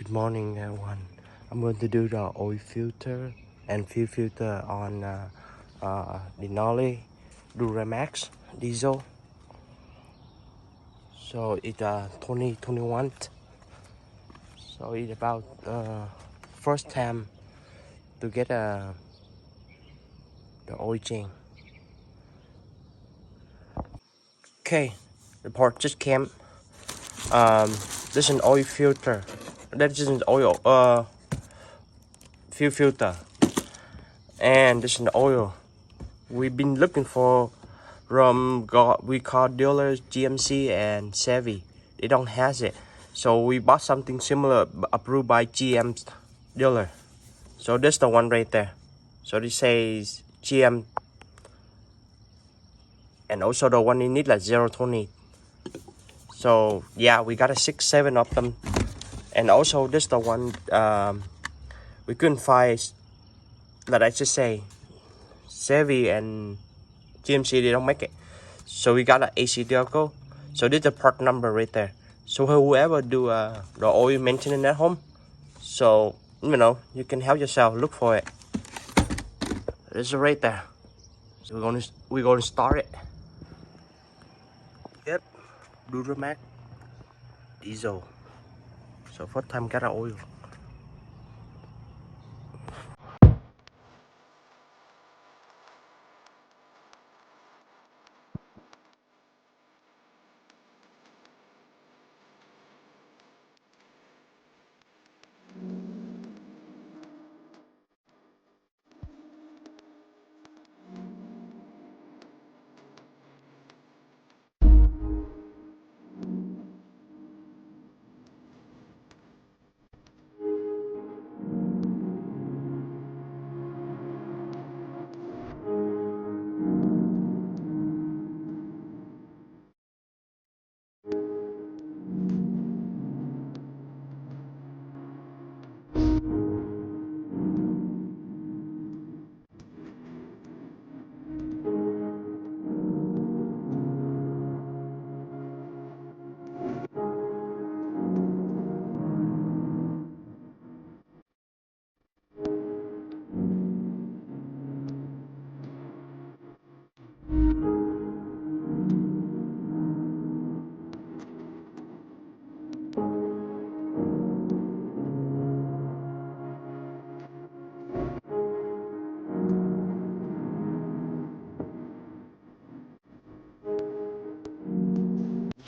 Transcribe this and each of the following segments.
Good morning, everyone. I'm going to do the oil filter and fuel filter on Denali Duramax diesel. So it's 2021. So it's about first time to get the oil change. Okay, the part just came. This is an oil filter. That is an oil fuel filter, and this is an oil we've been looking for from we call dealers GMC and Chevy. They don't have it, so we bought something similar approved by GM dealer. So this the one right there. So this says GM, and also the one you need like 020. So yeah, we got a 6-7 of them, and also this the one we couldn't find that I just say Chevy and GMC, they don't make it. So we got an AC vehicle. So this is the part number right there. So whoever do the oil maintenance at home, so you know, you can help yourself look for it. This is right there. So we're gonna start it. Yep, duramax diesel. So first time got an oil.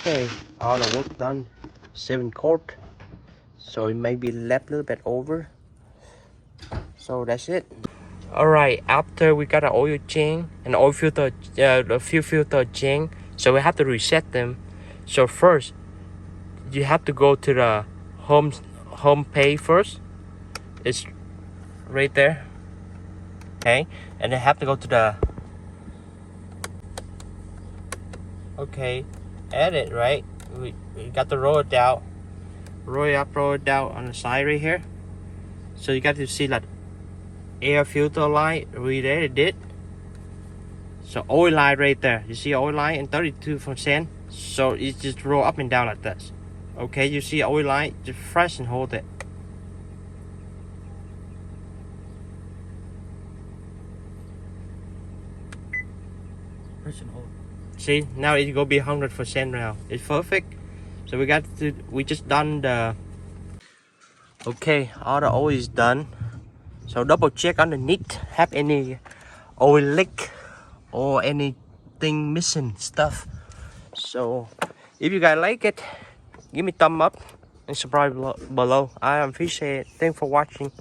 Okay, all the work done, 7 quart. So it may be left a little bit over. So that's it. Alright, after we got an oil change and oil filter, the fuel filter change, so we have to reset them. So first, you have to go to the home page first. It's right there. Okay, and then have to go to the edit, right? We got to roll it down, roll it down on the side right here. So you got to see that air filter light related it. So oil line right there, you see oil line and 32%. So it just roll up and down like this. Okay, you see oil line, just press and hold it. Press and hold. See, now it go be 100% now. It's perfect. So we just done the. Okay, all the oil is done. So double check underneath, have any oil leak or anything missing stuff. So if you guys like it, give me thumb up and subscribe below. I appreciate it. Thanks for watching.